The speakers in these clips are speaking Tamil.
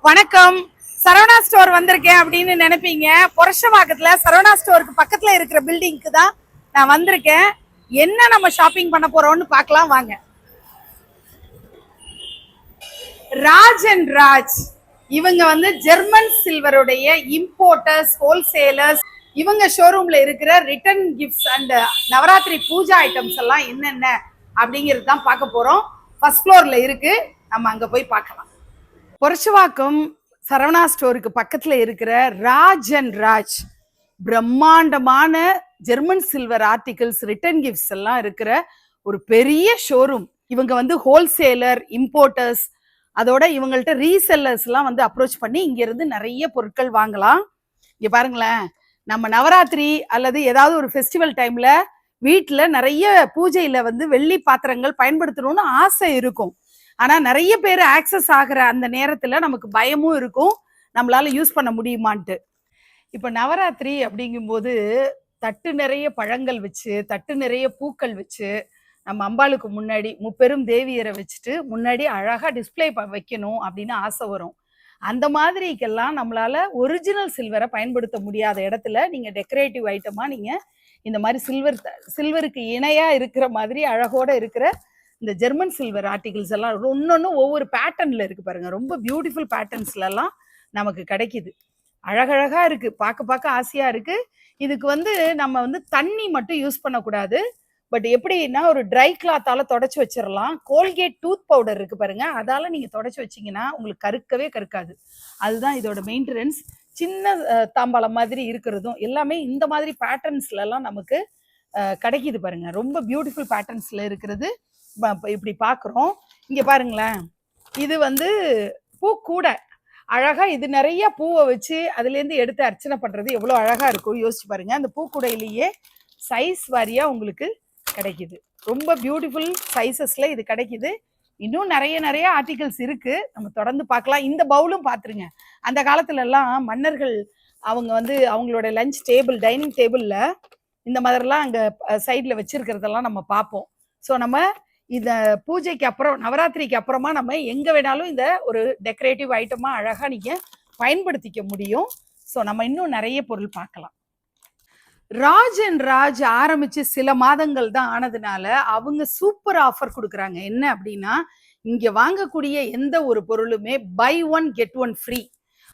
வணக்கம். சரவணா ஸ்டோர் வந்திருக்கேன் அப்படின்னு நினைப்பீங்க. புரஷவாக்கத்துல சரவணா ஸ்டோருக்கு பக்கத்துல இருக்கிற பில்டிங்க்கு தான் நான் வந்திருக்கேன். என்ன நம்ம ஷாப்பிங் பண்ண போறோம்னு பார்க்கலாம் வாங்க. ராஜ் அண்ட் ராஜ் இவங்க வந்து ஜெர்மன் சில்வருடைய இம்போர்ட்டர்ஸ், ஹோல்சேலர்ஸ். இவங்க ஷோரூம்ல இருக்கிற return gifts and Navaratri puja items எல்லாம் என்னென்ன அப்படிங்கிறது தான் பார்க்க போறோம். ஃபர்ஸ்ட் ஃப்ளோர்ல இருக்கு, நம்ம அங்க போய் பார்க்கலாம். புரஷவாக்கம் சரவணா ஸ்டோருக்கு பக்கத்துல இருக்கிற ராஜ் அண்ட் ராஜ் பிரம்மாண்டமான German silver articles, return gifts எல்லாம் இருக்கிற ஒரு பெரிய ஷோரூம். இவங்க வந்து ஹோல்சேலர், இம்போர்ட்டர்ஸ், அதோட இவங்கள்ட்ட ரீசெல்லர்ஸ் எல்லாம் வந்து அப்ரோச் பண்ணி இங்க இருந்து நிறைய பொருட்கள் வாங்கலாம். இங்க பாருங்களேன், நம்ம நவராத்திரி அல்லது ஏதாவது ஒரு ஃபெஸ்டிவல் டைம்ல வீட்டுல நிறைய பூஜையில வந்து வெள்ளி பாத்திரங்கள் பயன்படுத்தணும்னு ஆசை இருக்கும். ஆனா நிறைய பேர் ஆக்சஸ் ஆகிற அந்த நேரத்துல நமக்கு பயமும் இருக்கும், நம்மளால யூஸ் பண்ண முடியுமான்ட்டு. இப்ப நவராத்திரி அப்படிங்கும்போது தட்டு நிறைய பழங்கள் வச்சு, தட்டு நிறைய பூக்கள் வச்சு, நம்ம அம்பாளுக்கு முன்னாடி முப்பெரும் தேவியரை வச்சுட்டு முன்னாடி அழகா டிஸ்பிளே வைக்கணும் அப்படின்னு ஆசை வரும். அந்த மாதிரிக்கெல்லாம் நம்மளால ஒரிஜினல் சில்வரை பயன்படுத்த முடியாத இடத்துல நீங்க டெக்கரேட்டிவ் ஐட்டமா நீங்க இந்த மாதிரி சில்வருக்கு இணையா இருக்கிற மாதிரி அழகோட இருக்கிற இந்த ஜெர்மன் சில்வர் ஆர்டிகிள்ஸ் எல்லாம் ஒன்னொன்னு ஒவ்வொரு பேட்டர்ன்ல இருக்கு பாருங்க. ரொம்ப பியூட்டிஃபுல் பேட்டர்ன்ஸ்ல எல்லாம் நமக்கு கிடைக்குது. அழகழகா இருக்கு, பார்க்க பார்க்க ஆசையா இருக்கு. இதுக்கு வந்து நம்ம வந்து தண்ணி மட்டும் யூஸ் பண்ணக்கூடாது. பட் எப்படின்னா ஒரு ட்ரை கிளாத்தால தொடச்சு வச்சிடலாம். கோல்கேட் டூத் பவுடர் இருக்கு பாருங்க, அதால நீங்க தொடச்சு வச்சீங்கன்னா உங்களுக்கு கருக்கவே கருக்காது. அதுதான் இதோட மெயின்டெனன்ஸ். சின்ன தாம்பாளம் மாதிரி இருக்கிறதும் எல்லாமே இந்த மாதிரி பேட்டர்ன்ஸ்ல எல்லாம் நமக்கு கிடைக்குது பாருங்க. ரொம்ப பியூட்டிஃபுல் பேட்டர்ன்ஸ்ல இருக்கிறது இப்படி பாக்குறோம். இங்க பாருங்களேன், இது வந்து பூ கூட அழகா, இது நிறைய பூவை வச்சு அதுல இருந்து எடுத்து அர்ச்சனை பண்றது எவ்வளவு அழகா இருக்கும் யோசிச்சு பாருங்க. அந்த பூக்கூடையிலேயே சைஸ் வாரியா உங்களுக்கு கிடைக்குது. ரொம்ப பியூட்டிஃபுல் சைசஸ்ல இது கிடைக்குது. இன்னும் நிறைய நிறைய ஆர்டிகல்ஸ் இருக்கு, நம்ம தொடர்ந்து பார்க்கலாம். இந்த பவுலும் பாத்துருங்க. அந்த காலத்துல எல்லாம் மன்னர்கள் அவங்க வந்து அவங்களோட லஞ்ச் டேபிள், டைனிங் டேபிள்ல இந்த மாதிரிலாம் அங்க சைட்ல வச்சிருக்கிறதெல்லாம் நம்ம பார்ப்போம். ஸோ நம்ம இந்த பூஜைக்கு அப்புறம், நவராத்திரிக்கு அப்புறமா நம்ம எங்க வேணாலும் இந்த ஒரு டெக்கரேட்டிவ் ஐட்டமா அழகா நீங்க பயன்படுத்திக்க முடியும். ஸோ நம்ம இன்னும் நிறைய பொருள் பார்க்கலாம். ராஜ் அண்ட் ராஜ் ஆரம்பிச்சு சில மாதங்கள் தான் ஆனதுனால அவங்க சூப்பர் ஆஃபர் கொடுக்குறாங்க. என்ன அப்படின்னா, இங்க வாங்கக்கூடிய எந்த ஒரு பொருளுமே buy one get one free.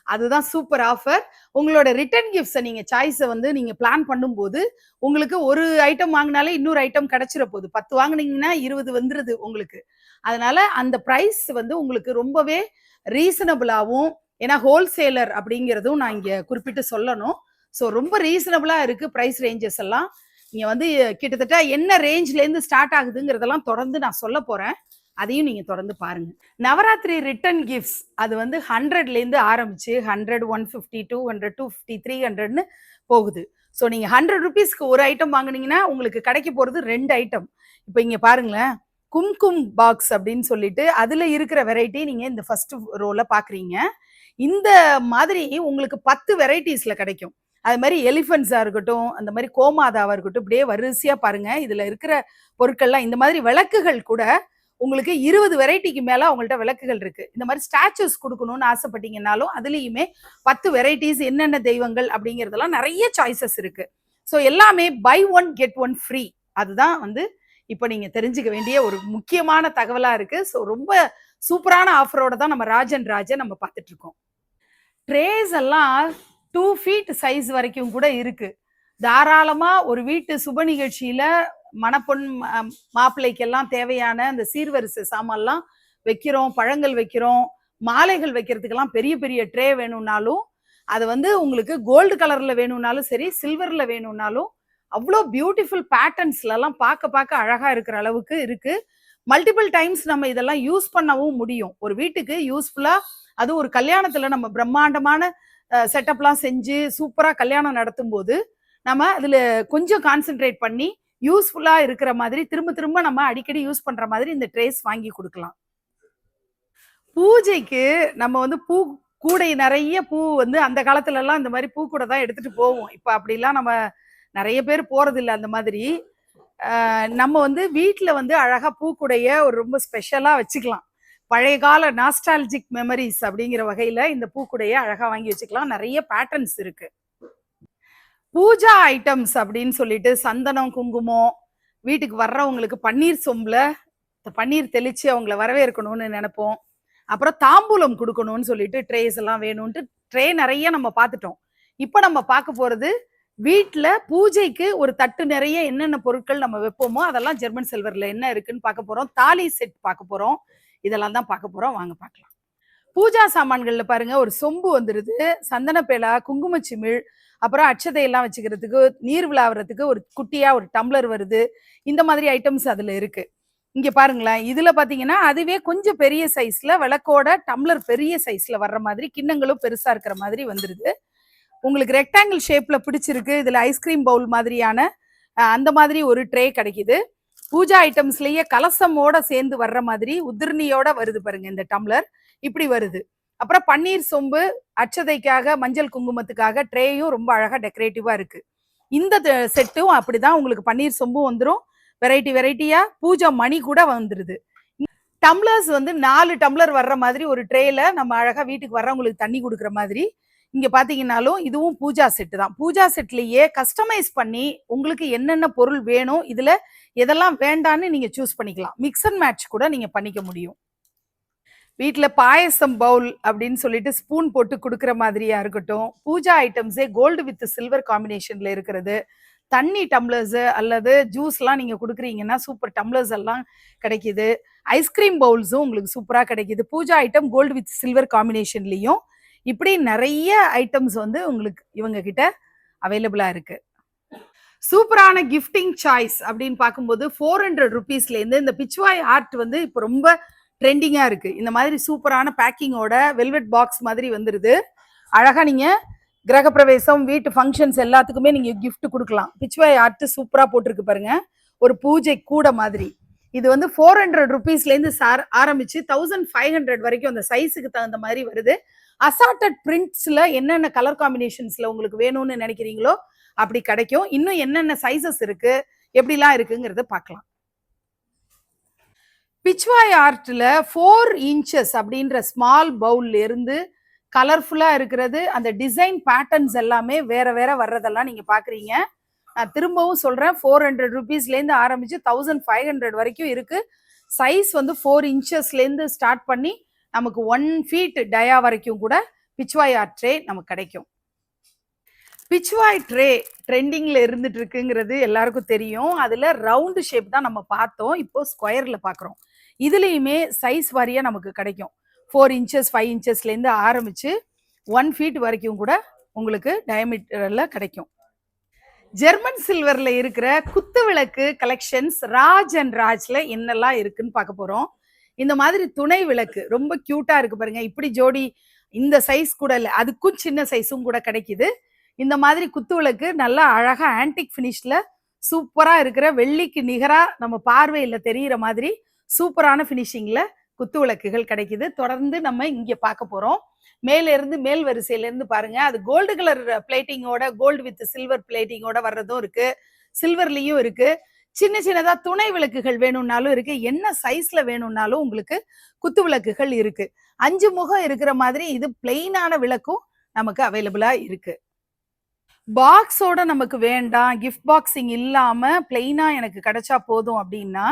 அதுதான் சூப்பர் ஆஃபர். உங்களோட ரிட்டர்ன் கிஃப்ட்ஸை நீங்க சாய்ஸை வந்து நீங்க பிளான் பண்ணும்போது உங்களுக்கு ஒரு ஐட்டம் வாங்கினாலே இன்னொரு ஐட்டம் கிடைச்சிட போகுது. 10 வாங்கினீங்கன்னா 20 வந்துருது உங்களுக்கு. அதனால அந்த ப்ரைஸ் வந்து உங்களுக்கு ரொம்பவே ரீசனபிளாகவும், ஏன்னா ஹோல்சேலர் அப்படிங்கிறதும் நான் இங்க குறிப்பிட்டு சொல்லணும். ஸோ ரொம்ப ரீசனபிளா இருக்கு ப்ரைஸ் ரேஞ்சஸ் எல்லாம். நீங்க வந்து கிட்டத்தட்ட என்ன ரேஞ்ச்ல இருந்து ஸ்டார்ட் ஆகுதுங்கிறதெல்லாம் தொடர்ந்து நான் சொல்ல போறேன், அதையும் நீங்க தொடர்ந்து பாருங்க. நவராத்திரி ரிட்டர்ன் கிஃப்ட்ஸ் அது வந்து 100ல இருந்து ஆரம்பிச்சு 100, 150, 200, 250, 300ன்னு போகுது. ஸோ நீங்க 100 ருபீஸ்க்கு ஒரு ஐட்டம் வாங்கினீங்கன்னா உங்களுக்கு கிடைக்க போறது 2 ஐட்டம். இப்போ இங்க பாருங்களேன், கும்கும் பாக்ஸ் அப்படின்னு சொல்லிட்டு அதுல இருக்கிற வெரைட்டி நீங்க இந்த ஃபர்ஸ்ட் ரோல பாக்குறீங்க. இந்த மாதிரி உங்களுக்கு 10 வெரைட்டிஸ்ல கிடைக்கும். அது மாதிரி எலிஃபென்ட்ஸா இருக்கட்டும், அந்த மாதிரி கோமாதாவா இருக்கட்டும், இப்படியே வரிசையா பாருங்க. இதுல இருக்கிற பொருட்கள்லாம் இந்த மாதிரி விளக்குகள் கூட உங்களுக்கு 20 வெரைட்டிக்கு மேல அவங்கள்ட்ட விளக்குகள் இருக்கு. இந்த மாதிரி ஸ்டாச்சுஸ் கொடுக்கணும்னு ஆசைப்பட்டீங்கன்னாலும் அதுலயுமே 10 வெரைட்டிஸ், என்னென்ன தெய்வங்கள் அப்படிங்கிறதெல்லாம் நிறைய சாய்ஸஸ் இருக்கு. ஸோ எல்லாமே buy one get one free. அதுதான் வந்து இப்போ நீங்க தெரிஞ்சுக்க வேண்டிய ஒரு முக்கியமான தகவலா இருக்கு. ஸோ ரொம்ப சூப்பரான ஆஃபரோட தான் நம்ம ராஜ் அண்ட் ராஜை நம்ம பார்த்துட்டு இருக்கோம். ட்ரேஸ் எல்லாம் 2 feet சைஸ் வரைக்கும் கூட இருக்கு. தாராளமா ஒரு வீட்டு சுப நிகழ்ச்சியில மணப்பொன் மாப்பிள்ளைக்கெல்லாம் தேவையான அந்த சீர்வரிசை சாமான்லாம் வைக்கிறோம், பழங்கள் வைக்கிறோம், மாலைகள் வைக்கிறதுக்கெல்லாம் பெரிய பெரிய ட்ரே வேணும்னாலும், அது வந்து உங்களுக்கு கோல்டு கலர்ல வேணும்னாலும் சரி, சில்வர்ல வேணும்னாலும் அவ்வளோ பியூட்டிஃபுல் பேட்டர்ன்ஸ்ல எல்லாம் பார்க்க பார்க்க அழகா இருக்கிற அளவுக்கு இருக்கு. மல்டிபிள் டைம்ஸ் நம்ம இதெல்லாம் யூஸ் பண்ணவும் முடியும். ஒரு வீட்டுக்கு யூஸ்ஃபுல்லா, அது ஒரு கல்யாணத்துல நம்ம பிரம்மாண்டமான செட்டப்லாம் செஞ்சு சூப்பரா கல்யாணம் நடத்தும் போது நம்ம அதுல கொஞ்சம் கான்சென்ட்ரேட் பண்ணி யூஸ்ஃபுல்லா இருக்கிற மாதிரி திரும்ப திரும்ப நம்ம அடிக்கடி யூஸ் பண்ற மாதிரி இந்த ட்ரேஸ் வாங்கி கொடுக்கலாம். பூஜைக்கு நம்ம வந்து பூ கூடை, நிறைய பூ வந்து அந்த காலத்துல எல்லாம் இந்த மாதிரி பூ கூட தான் எடுத்துட்டு போவோம். இப்ப அப்படிலாம் நம்ம நிறைய பேர் போறது இல்லை அந்த மாதிரி. நம்ம வந்து வீட்டுல வந்து அழகா பூக்குடைய ஒரு ரொம்ப ஸ்பெஷலா வச்சுக்கலாம். பழைய கால நாஸ்டாலஜிக் மெமரிஸ் அப்படிங்கிற வகையில இந்த பூக்குடைய அழகா வாங்கி வச்சுக்கலாம். நிறைய பேட்டர்ன்ஸ் இருக்கு. பூஜா ஐட்டம்ஸ் அப்படின்னு சொல்லிட்டு சந்தனம், குங்குமம், வீட்டுக்கு வர்றவங்களுக்கு பன்னீர் சொம்புல பன்னீர் தெளிச்சு அவங்கள வரவேற்கணும்னு நினைப்போம். அப்புறம் தாம்பூலம் கொடுக்கணும்னு சொல்லிட்டு ட்ரேஸ் எல்லாம் வேணும்ட்டு ட்ரே நிறைய நம்ம பார்த்துட்டோம். இப்போ நம்ம பார்க்க போறது வீட்டுல பூஜைக்கு ஒரு தட்டு நிறைய என்னென்ன பொருட்கள் நம்ம வைப்போமோ அதெல்லாம் ஜெர்மன் சில்வர்ல என்ன இருக்குன்னு பார்க்க போறோம். தாலி செட் பார்க்க போறோம். இதெல்லாம் தான் பார்க்க போறோம். வாங்க பார்க்கலாம். பூஜா சாமான்கள்ல பாருங்க, ஒரு சொம்பு வந்துருது, சந்தனப்பேலா, குங்குமச்சிமிழ், அப்புறம் அட்சதை எல்லாம் வச்சுக்கிறதுக்கு, நீர் விளாவறதுக்கு ஒரு குட்டியா ஒரு டம்ளர் வருது. இந்த மாதிரி ஐட்டம்ஸ் அதுல இருக்கு. இங்க பாருங்களேன், இதுல பாத்தீங்கன்னா அதுவே கொஞ்சம் பெரிய சைஸ்ல விளக்கோட டம்ளர் பெரிய சைஸ்ல வர்ற மாதிரி, கிண்ணங்களும் பெருசா இருக்கிற மாதிரி வந்துருது. உங்களுக்கு ரெக்டாங்கிள் ஷேப்ல பிடிச்சிருக்கு. இதுல ஐஸ்கிரீம் பவுல் மாதிரியான அந்த மாதிரி ஒரு ட்ரே கிடைக்குது. பூஜா ஐட்டம்ஸ்லயே கலசமோட சேர்ந்து வர்ற மாதிரி உதிர்ணியோட வருது பாருங்க இந்த டம்ளர், இப்படி வருது. அப்புறம் பன்னீர் சொம்பு, அட்சதைக்காக, மஞ்சள் குங்குமத்துக்காக ட்ரேயும் ரொம்ப அழகா டெக்கரேட்டிவா இருக்கு. இந்த செட்டும் அப்படிதான், உங்களுக்கு பன்னீர் சொம்பும் வந்துடும், வெரைட்டி வெரைட்டியா பூஜா மணி கூட வந்துருது. டம்ளர்ஸ் வந்து 4 டம்ளர் வர்ற மாதிரி ஒரு ட்ரேல நம்ம அழகா வீட்டுக்கு வர்றவங்களுக்கு தண்ணி கொடுக்குற மாதிரி. இங்க பாத்தீங்கன்னாலும் இதுவும் பூஜா செட்டு தான். பூஜா செட்லயே கஸ்டமைஸ் பண்ணி உங்களுக்கு என்னென்ன பொருள் வேணும், இதுல எதெல்லாம் வேண்டான்னு நீங்க சூஸ் பண்ணிக்கலாம். மிக்ஸ் அண்ட் மேட்ச் கூட நீங்க பண்ணிக்க முடியும். வீட்டுல பாயசம் பவுல் அப்படின்னு சொல்லிட்டு ஸ்பூன் போட்டு கொடுக்குற மாதிரியா இருக்கட்டும், பூஜா ஐட்டம்ஸே கோல்டு வித் சில்வர் காம்பினேஷன்ல இருக்கிறது, தண்ணி டம்ளர்ஸ் அல்லது ஜூஸ்லாம் நீங்க கொடுக்குறீங்கன்னா சூப்பர் டம்ளர்ஸ் எல்லாம் கிடைக்குது. ஐஸ்கிரீம் பவுல்ஸும் உங்களுக்கு சூப்பரா கிடைக்குது. Puja item gold with silver காம்பினேஷன்லயும் இப்படி நிறைய ஐட்டம்ஸ் வந்து உங்களுக்கு இவங்க கிட்ட அவைலபிளா இருக்கு. சூப்பரான கிஃப்டிங் சாய்ஸ் அப்படின்னு பார்க்கும்போது 400 ருபீஸ்ல இருந்து இந்த பிச்வாய் ஆர்ட் வந்து இப்போ ரொம்ப ட்ரெண்டிங்கா இருக்கு. இந்த மாதிரி சூப்பரான பேக்கிங்கோட வெல்வெட் பாக்ஸ் மாதிரி வந்துருது. அழகா நீங்க கிரகப்பிரவேசம், வீட்டு ஃபங்க்ஷன்ஸ் எல்லாத்துக்குமே நீங்க கிஃப்ட் கொடுக்கலாம். பிச்வாய் ஆர்ட் சூப்பரா போட்டிருக்கு பாருங்க, ஒரு பூஜை கூட மாதிரி. இது வந்து 400 ருபீஸ்ல இருந்து ஆரம்பிச்சு 1500 வரைக்கும் அந்த சைஸுக்கு தகுந்த மாதிரி வருது. அசார்டட் பிரிண்ட்ஸ்ல என்னென்ன கலர் காம்பினேஷன்ஸ்ல உங்களுக்கு வேணும்னு நினைக்கிறீங்களோ அப்படி கிடைக்கும். இன்னும் என்னென்ன சைசஸ் இருக்கு, எப்படிலாம் இருக்குங்கிறத பார்க்கலாம். பிச்வாய் ஆர்ட்ல 4 இன்ச்சஸ் அப்படின்ற ஸ்மால் பவுல்ல இருந்து கலர்ஃபுல்லா இருக்கிறது, அந்த டிசைன் பேட்டர்ன்ஸ் எல்லாமே வேற வேற வர்றதெல்லாம் நீங்க பாக்குறீங்க. நான் திரும்பவும் சொல்றேன், 400 ருபீஸ்ல இருந்து ஆரம்பிச்சு 1500 வரைக்கும் இருக்கு. சைஸ் வந்து 4 இன்ச்சஸ்ல இருந்து ஸ்டார்ட் பண்ணி நமக்கு 1 ஃபீட் டயா வரைக்கும் கூட பிச்வாய் ஆர்ட் ட்ரே நமக்கு கிடைக்கும். பிச்வாய் ட்ரே ட்ரெண்டிங்ல இருந்துட்டு இருக்குங்கிறது எல்லாருக்கும் தெரியும். அதுல ரவுண்டு ஷேப் தான் நம்ம பார்த்தோம், இப்போ ஸ்கொயர்ல பாக்குறோம். இதுலயுமே சைஸ் வாரியா நமக்கு கிடைக்கும். 4 இன்ச்சஸ் 5 இன்ச்சஸ்ல இருந்து ஆரம்பிச்சு 1 ஃபீட் வரைக்கும் கூட உங்களுக்கு டயமீட்டர்ல கிடைக்கும். ஜெர்மன் சில்வர்ல இருக்கிற குத்து விளக்கு கலெக்ஷன்ஸ் ராஜ் அண்ட் ராஜ்ல என்னெல்லாம் இருக்குன்னு பார்க்க போறோம். இந்த மாதிரி துணை விளக்கு ரொம்ப கியூட்டா இருக்கு பாருங்க. இப்படி ஜோடி இந்த சைஸ் கூட இல்லை, அதுக்கும் சின்ன சைஸும் கூட கிடைக்குது. இந்த மாதிரி குத்து விளக்கு நல்லா அழகா ஆன்டிக் பினிஷ்ல சூப்பரா இருக்கிற, வெள்ளிக்கு நிகரா நம்ம பார்வையில தெரிகிற மாதிரி சூப்பரான பினிஷிங்ல குத்து விளக்குகள் கிடைக்குது. தொடர்ந்து நம்ம இங்க பார்க்க போறோம். மேல இருந்து மேல் வரிசையில இருந்து பாருங்க, அது கோல்டு கலர் பிளேட்டிங்கோட, கோல்டு வித் சில்வர் பிளேட்டிங்கோட வர்றதும் இருக்கு, சில்வர்லயும் இருக்கு. சின்ன சின்னதா துணை விளக்குகள் வேணும்னாலும் இருக்கு, என்ன சைஸ்ல வேணும்னாலும் உங்களுக்கு குத்து விளக்குகள் இருக்கு. 5 முகம் இருக்கிற மாதிரி இது பிளெயினான விளக்கும் நமக்கு அவைலபிளா இருக்கு. பாக்ஸோட நமக்கு வேண்டாம், கிஃப்ட் பாக்ஸிங் இல்லாம பிளெயினா எனக்கு கிடைச்சா போதும் அப்படின்னா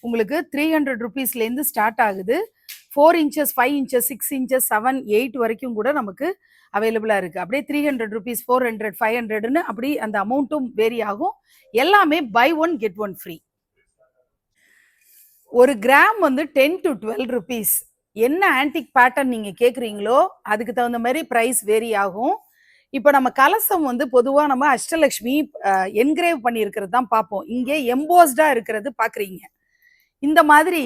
உங்களுக்கு 300 ருபீஸ்ல இருந்து ஸ்டார்ட் ஆகுது. 4 இன்ச்சஸ் 5 இன்ச்சஸ் 6 இன்ச்சஸ் 7 8 வரைக்கும் கூட நமக்கு அவைலபிளா இருக்கு. அப்படியே 300 ருபீஸ் 400 500ன்னு அப்படி அந்த அமௌண்ட்டும் வேரி ஆகும். எல்லாமே பை 1 கெட் 1 ஃப்ரீ. ஒரு கிராம் வந்து 10 to 12 ருபீஸ். என்ன ஆன்டிக் பேட்டர்ன் நீங்க கேக்குறீங்களோ அதுக்கு தகுந்த மாதிரி பிரைஸ் வேரி ஆகும். இப்போ நம்ம கலசம் வந்து பொதுவா நம்ம அஷ்டலட்சுமி என்கிரேவ் பண்ணி இருக்கிறது தான் பார்ப்போம். இங்கே எம்போஸ்டா இருக்கிறது பாக்குறீங்க. இந்த மாதிரி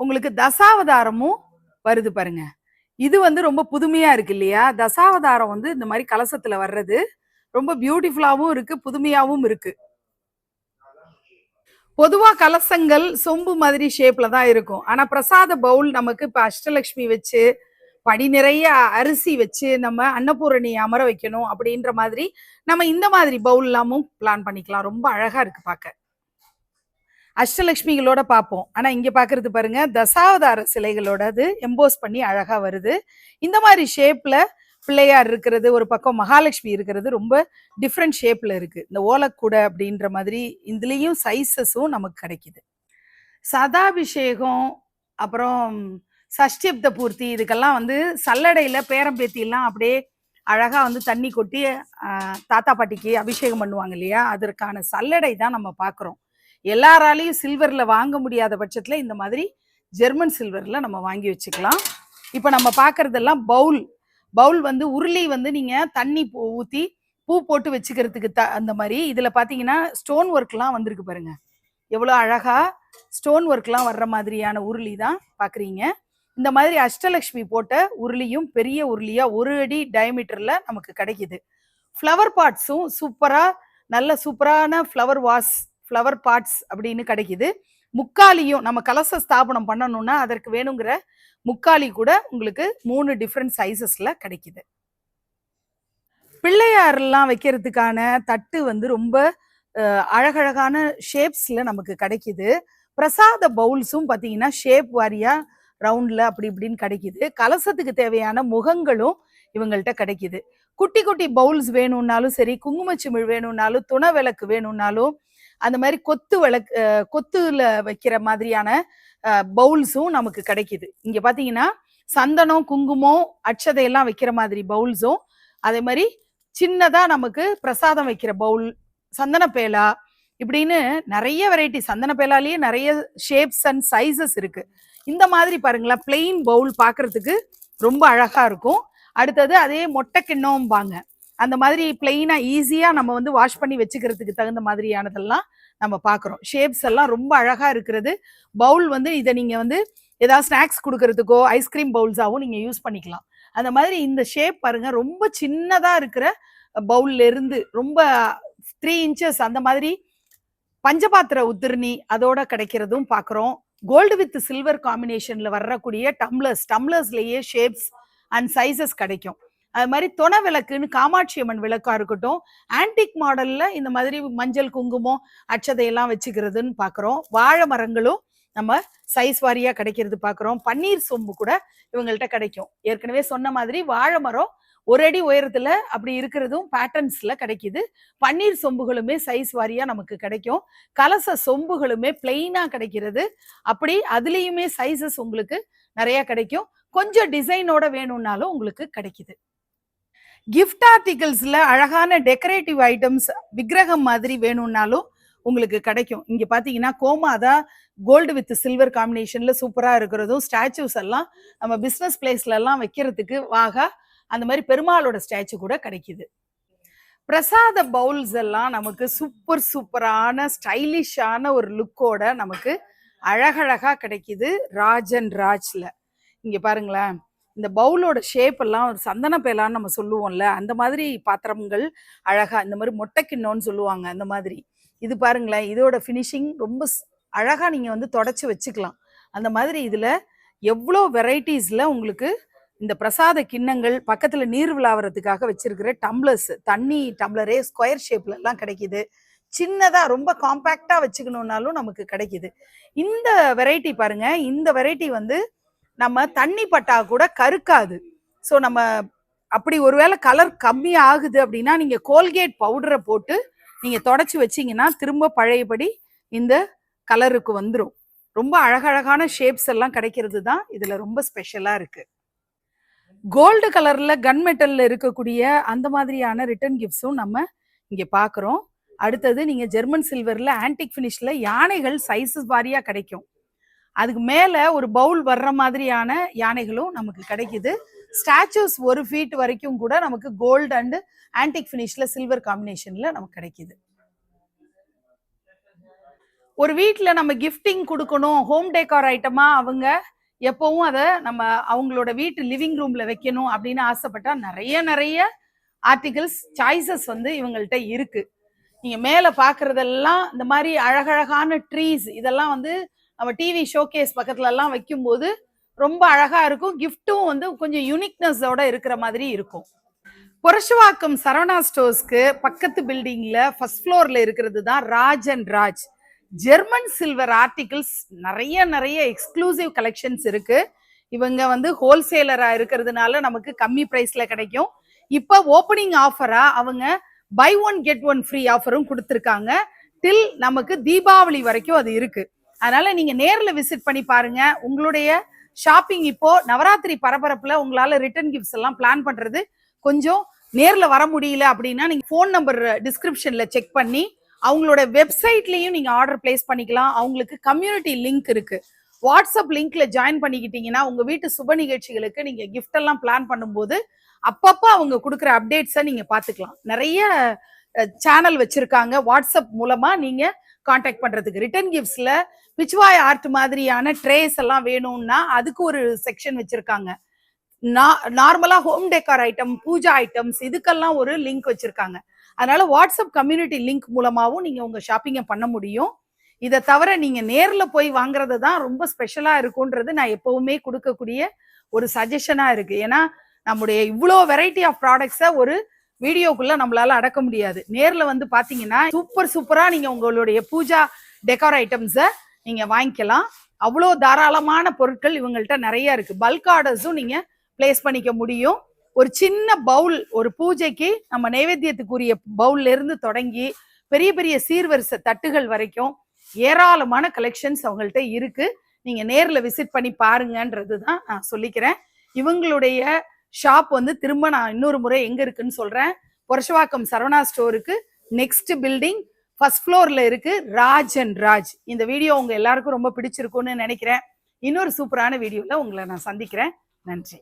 உங்களுக்கு தசாவதாரமும் வருது பாருங்க. இது வந்து ரொம்ப புதுமையா இருக்கு இல்லையா? தசாவதாரம் வந்து இந்த மாதிரி கலசத்துல வர்றது ரொம்ப பியூட்டிஃபுல்லாவும் இருக்கு, புதுமையாவும் இருக்கு. பொதுவா கலசங்கள் சொம்பு மாதிரி ஷேப்ல தான் இருக்கும். ஆனா பிரசாத பவுல் நமக்கு இப்ப அஷ்டலட்சுமி வச்சு படி நிறைய அரிசி வச்சு நம்ம அன்னபூரணி அமர வைக்கணும் அப்படின்ற மாதிரி நம்ம இந்த மாதிரி பவுல் எல்லாமும் பிளான் பண்ணிக்கலாம். ரொம்ப அழகா இருக்கு பார்க்க. அஷ்டலட்சுமிகளோட பார்ப்போம். ஆனா இங்க பாக்குறது பாருங்க, தசாவதார சிலைகளோட அது எம்போஸ் பண்ணி அழகா வருது. இந்த மாதிரி ஷேப்ல பிள்ளையார் இருக்கிறது, ஒரு பக்கம் மகாலட்சுமி இருக்கிறது ரொம்ப டிஃப்ரெண்ட் ஷேப்ல இருக்கு. இந்த ஓலக்கூடை அப்படின்ற மாதிரி இதுலயும் சைஸஸும் நமக்கு கிடைக்குது. சதாபிஷேகம், அப்புறம் சஷ்டிப்த பூர்த்தி, இதுக்கெல்லாம் வந்து சல்லடையில பேரம்பேத்தி எல்லாம் அப்படியே அழகா வந்து தண்ணி கொட்டி தாத்தா பாட்டிக்கு அபிஷேகம் பண்ணுவாங்க இல்லையா, அதற்கான சல்லடை தான் நம்ம பார்க்குறோம். எல்லாராலையும் சில்வர்ல வாங்க முடியாத பட்சத்துல இந்த மாதிரி ஜெர்மன் சில்வர்ல நம்ம வாங்கி வச்சுக்கலாம். இப்போ நம்ம பார்க்கறதெல்லாம் பவுல். பவுல் வந்து உருளி வந்து நீங்க தண்ணி ஊற்றி பூ போட்டு வச்சுக்கிறதுக்கு அந்த மாதிரி. இதுல பாத்தீங்கன்னா ஸ்டோன் ஒர்க்லாம் வந்திருக்கு பாருங்க, எவ்வளோ அழகா ஸ்டோன் ஒர்க்லாம் வர்ற மாதிரியான உருளி தான் பார்க்குறீங்க. இந்த மாதிரி அஷ்டலட்சுமி போட்ட உருளியும் பெரிய உருளியா 1 அடி டயமீட்டர்ல நமக்கு கிடைக்குது. ஃப்ளவர் பாட்ஸும் சூப்பரா, நல்ல சூப்பரான ஃப்ளவர் வாஸ், ஃப்ளவர் பாட்ஸ் அப்படின்னு கிடைக்குது. முக்காலியும் நம்ம கலச ஸ்தாபனம் பண்ணணும்னா அதற்கு வேணுங்கிற முக்காலி கூட உங்களுக்கு 3 டிஃப்ரெண்ட் சைசஸ்ல கிடைக்குது. பிள்ளையாரெல்லாம் வைக்கிறதுக்கான தட்டு வந்து ரொம்ப அழகழகான ஷேப்ஸ்ல நமக்கு கிடைக்குது. பிரசாத பவுல்ஸும் பார்த்தீங்கன்னா ஷேப் வாரியா ரவுண்ட்ல அப்படி இப்படின்னு கிடைக்குது. கலசத்துக்கு தேவையான முகங்களும் இவங்கள்ட்ட கிடைக்குது. குட்டி குட்டி பவுல்ஸ் வேணும்னாலும் சரி, குங்குமச்சிமிழ் வேணும்னாலும், துணை விளக்கு வேணும்னாலும், அந்த மாதிரி கொத்து விளக்கு, கொத்துல வைக்கிற மாதிரியான பவுல்ஸும் நமக்கு கிடைக்குது. இங்க பாத்தீங்கன்னா சந்தனம், குங்குமம், அட்சதையெல்லாம் வைக்கிற மாதிரி பவுல்ஸும், அதே மாதிரி சின்னதா நமக்கு பிரசாதம் வைக்கிற பவுல், சந்தன பேலா, இப்படின்னு நிறைய வெரைட்டி. சந்தன பேலாலேயே நிறைய ஷேப்ஸ் அண்ட் சைசஸ் இருக்கு. இந்த மாதிரி பாருங்களேன், பிளெயின் பவுல் பார்க்கறதுக்கு ரொம்ப அழகா இருக்கும். அடுத்தது அதே மொட்டை கிண்ணம்பாங்க, அந்த மாதிரி பிளெயினா ஈஸியா நம்ம வந்து வாஷ் பண்ணி வச்சுக்கிறதுக்கு தகுந்த மாதிரியானதெல்லாம் நம்ம பார்க்குறோம். ஷேப்ஸ் எல்லாம் ரொம்ப அழகா இருக்கிறது. பவுல் வந்து இதை நீங்க வந்து ஏதாவது ஸ்நாக்ஸ் கொடுக்கறதுக்கோ ஐஸ்கிரீம் பவுல்ஸாகவும் நீங்க யூஸ் பண்ணிக்கலாம். அந்த மாதிரி இந்த ஷேப் பாருங்க, ரொம்ப சின்னதா இருக்கிற பவுல்ல இருந்து ரொம்ப 3 இன்ச்சஸ் அந்த மாதிரி பஞ்சபாத்திர உத்திரணி அதோட கிடைக்கிறதும் பார்க்குறோம். கோல்டு வித் சில்வர் காம்பினேஷன்ல வரக்கூடிய டம்ளர்ஸ்லயே ஷேப்ஸ் அண்ட் சைசஸ் கிடைக்கும். அது மாதிரி துணை விளக்குன்னு காமாட்சி அம்மன் விளக்கா இருக்கட்டும், ஆன்டிக் மாடல்ல இந்த மாதிரி மஞ்சள், குங்குமம், அட்சதையெல்லாம் வச்சுக்கிறதுன்னு பார்க்குறோம். வாழை மரங்களும் நம்ம சைஸ் வாரியா கிடைக்கிறது பார்க்குறோம். பன்னீர் சொம்பு கூட இவங்கள்ட்ட கிடைக்கும். ஏற்கனவே சொன்ன மாதிரி வாழை மரம் 1 அடி உயரத்துல அப்படி இருக்கிறதும் பேட்டர்ன்ஸ்ல கிடைக்குது. பன்னீர் சொம்புகளுமே சைஸ் வாரியா நமக்கு கிடைக்கும். கலச சொம்புகளுமே பிளெயினா கிடைக்கிறது. அப்படி அதுலேயுமே சைசஸ் உங்களுக்கு நிறைய கிடைக்கும். கொஞ்சம் டிசைனோட வேணும்னாலும் உங்களுக்கு கிடைக்குது. கிஃப்ட் ஆர்டிகல்ஸ்ல அழகான டெக்கரேட்டிவ் ஐட்டம்ஸ் விக்கிரகம் மாதிரி வேணும்னாலும் உங்களுக்கு கிடைக்கும். இங்க பாத்தீங்கன்னா கோமாதா கோல்டு வித் சில்வர் காம்பினேஷன்ல சூப்பரா இருக்கிறதும், ஸ்டாச்சூஸ் எல்லாம் நம்ம பிசினஸ் பிளேஸ்ல எல்லாம் வைக்கிறதுக்கு வாகா அந்த மாதிரி பெருமாளோட ஸ்டாச்சு கூட கிடைக்குது. பிரசாத பவுல்ஸ் எல்லாம் நமக்கு சூப்பரான ஸ்டைலிஷான ஒரு லுக்கோட நமக்கு அழகழகா கிடைக்குது ராஜன் ராஜ்ல. இங்க பாருங்களேன், இந்த பவுலோட ஷேப் எல்லாம் ஒரு சந்தன பேலான்னு நம்ம சொல்லுவோம்ல, அந்த மாதிரி பாத்திரங்கள் அழகா, இந்த மாதிரி மொட்டை கிண்ணோன்னு சொல்லுவாங்க அந்த மாதிரி. இது பாருங்களேன், இதோட ஃபினிஷிங் ரொம்ப அழகா நீங்க வந்து தொடச்சு வச்சுக்கலாம். அந்த மாதிரி இதுல எவ்வளோ வெரைட்டிஸ்ல உங்களுக்கு இந்த பிரசாத கிண்ணங்கள், பக்கத்துல நீர் விளாவறதுக்காக வச்சிருக்கிற டம்ளர்ஸ், தண்ணி டம்ளரே ஸ்கொயர் ஷேப்ல எல்லாம் கிடைக்குது. சின்னதா ரொம்ப காம்பேக்டா வச்சுக்கணும்னாலும் நமக்கு கிடைக்குது. இந்த வெரைட்டி பாருங்க, இந்த வெரைட்டி வந்து நம்ம தண்ணி பட்டா கூட கருக்காது. ஸோ நம்ம அப்படி ஒருவேளை கலர் கம்மி ஆகுது அப்படின்னா நீங்க கோல்கேட் பவுடரை போட்டு நீங்க தொடச்சி வச்சீங்கன்னா திரும்ப பழையபடி இந்த கலருக்கு வந்துடும். ரொம்ப அழகழகான ஷேப்ஸ் எல்லாம் கிடைக்கிறது தான் இதுல ரொம்ப ஸ்பெஷலா இருக்கு. கோல்டு கலர்ல கன் மெட்டல்ல இருக்கக்கூடிய அந்த மாதிரியான ரிட்டர்ன் கிஃப்ட்ஸும் நம்ம இங்க பாக்குறோம். அடுத்தது நீங்க ஜெர்மன் சில்வர்ல ஆன்டிக் பினிஷ்ல யானைகள் சைஸஸ் வாரியா கிடைக்கும். அதுக்கு மேல ஒரு பவுல் வர்ற மாதிரியான யானைகளும் நமக்கு கிடைக்குது. ஸ்டாச்சூஸ் 1 ஃபீட் வரைக்கும் கூட நமக்கு கோல்டு அண்ட் ஆன்டிக் பினிஷ்ல சில்வர் காம்பினேஷன்ல நமக்கு கிடைக்குது. ஒரு வீட்டுல நம்ம கிஃப்டிங் கொடுக்கணும், ஹோம் டேக்கார் ஐட்டமா அவங்க எப்பவும் அதை நம்ம அவங்களோட வீட்டு லிவிங் ரூம்ல வைக்கணும் அப்படின்னு ஆசைப்பட்டா நிறைய ஆர்டிகிள்ஸ் சாய்ஸஸ் வந்து இவங்கள்ட்ட இருக்கு. நீங்க மேல பாக்குறதெல்லாம் இந்த மாதிரி அழகழகான ட்ரீஸ், இதெல்லாம் வந்து நம்ம டிவி ஷோகேஸ் பக்கத்துல எல்லாம் வைக்கும்போது ரொம்ப அழகா இருக்கும். கிஃப்டும் வந்து கொஞ்சம் யூனிக்னஸோட இருக்கிற மாதிரி இருக்கும். புரஷவாக்கம் சரவணா ஸ்டோர்ஸ்க்கு பக்கத்து பில்டிங்ல ஃபர்ஸ்ட் ஃப்ளோர்ல இருக்கிறது தான் Raj and Raj. German silver articles நிறைய எக்ஸ்க்ளூசிவ் கலெக்ஷன்ஸ் இருக்கு. இவங்க வந்து ஹோல்சேலரா இருக்கிறதுனால நமக்கு கம்மி பிரைஸ்ல கிடைக்கும். இப்ப ஓப்பனிங் ஆஃபரா அவங்க buy one get one free ஆஃபரும் கொடுத்துருக்காங்க. டில் நமக்கு தீபாவளி வரைக்கும் அது இருக்கு. அதனால நீங்க நேர்ல விசிட் பண்ணி பாருங்க. உங்களுடைய ஷாப்பிங் இப்போ நவராத்திரி பரபரப்புல உங்களால ரிட்டர்ன் கிஃப்ட்ஸ் எல்லாம் பிளான் பண்றது கொஞ்சம் நேர்ல வர முடியல அப்படின்னா நீங்க ஃபோன் நம்பர் டிஸ்கிரிப்ஷன்ல செக் பண்ணி அவங்களோட வெப்சைட்லயும் நீங்க ஆர்டர் பிளேஸ் பண்ணிக்கலாம். அவங்களுக்கு கம்யூனிட்டி லிங்க் இருக்கு. வாட்ஸ்அப் லிங்க்ல ஜாயின் பண்ணிக்கிட்டீங்கன்னா உங்க வீட்டு சுப நிகழ்ச்சிகளுக்கு நீங்க கிஃப்ட் எல்லாம் பிளான் பண்ணும்போது அப்பப்ப அவங்க கொடுக்குற அப்டேட்ஸை நீங்க பாத்துக்கலாம். நிறைய சேனல் வச்சிருக்காங்க. வாட்ஸ்அப் மூலமா நீங்க கான்டாக்ட் பண்றதுக்கு. ரிட்டர்ன் கிஃப்ட்ஸ்ல பிச்வாய் ஆர்ட் மாதிரியான ட்ரேஸ் எல்லாம் வேணும்னா அதுக்கு ஒரு செக்ஷன் வச்சிருக்காங்க. நார்மலா home decor item, puja items இதுக்கெல்லாம் ஒரு லிங்க் வச்சிருக்காங்க. அதனால வாட்ஸ்அப் கம்யூனிட்டி லிங்க் மூலமாவும் நீங்க உங்க ஷாப்பிங்கை பண்ண முடியும். இதை தவிர நீங்க நேர்ல போய் வாங்குறது தான் ரொம்ப ஸ்பெஷலா இருக்கும்ன்றது நான் எப்பவுமே கொடுக்கக்கூடிய ஒரு சஜஷனா இருக்கு. ஏன்னா நம்முடைய இவ்வளோ வெரைட்டி ஆஃப் ப்ராடக்ட்ஸை ஒரு வீடியோக்குள்ள நம்மளால அடக்க முடியாது. நேர்ல வந்து பாத்தீங்கன்னா சூப்பரா நீங்க உங்களுடைய பூஜா டெக்கார் ஐட்டம்ஸை நீங்க வாங்கிக்கலாம். அவ்வளோ தாராளமான பொருட்கள் இவங்கள்ட்ட நிறைய இருக்கு. பல்க் ஆர்டர்ஸும் நீங்க பிளேஸ் பண்ணிக்க முடியும். ஒரு சின்ன பவுல், ஒரு பூஜைக்கு நம்ம நைவேத்தியத்துக்குரிய பவுல்ல இருந்து தொடங்கி பெரிய பெரிய சீர்வரிசை தட்டுகள் வரைக்கும் ஏராளமான கலெக்ஷன்ஸ் அவங்கள்ட்ட இருக்கு. நீங்க நேர்ல விசிட் பண்ணி பாருங்கன்றது தான் நான் சொல்லிக்கிறேன். இவங்களுடைய ஷாப் வந்து திரும்ப நான் இன்னொரு முறை எங்க இருக்குன்னு சொல்றேன். புரஷவாக்கம் சரவணா ஸ்டோருக்கு நெக்ஸ்ட் பில்டிங் ஃபர்ஸ்ட் ஃப்ளோர்ல இருக்கு, ராஜ் அண்ட் ராஜ். இந்த வீடியோ உங்க எல்லாருக்கும் ரொம்ப பிடிச்சிருக்கும்னு நினைக்கிறேன். இன்னொரு சூப்பரான வீடியோல உங்களை நான் சந்திக்கிறேன். நன்றி.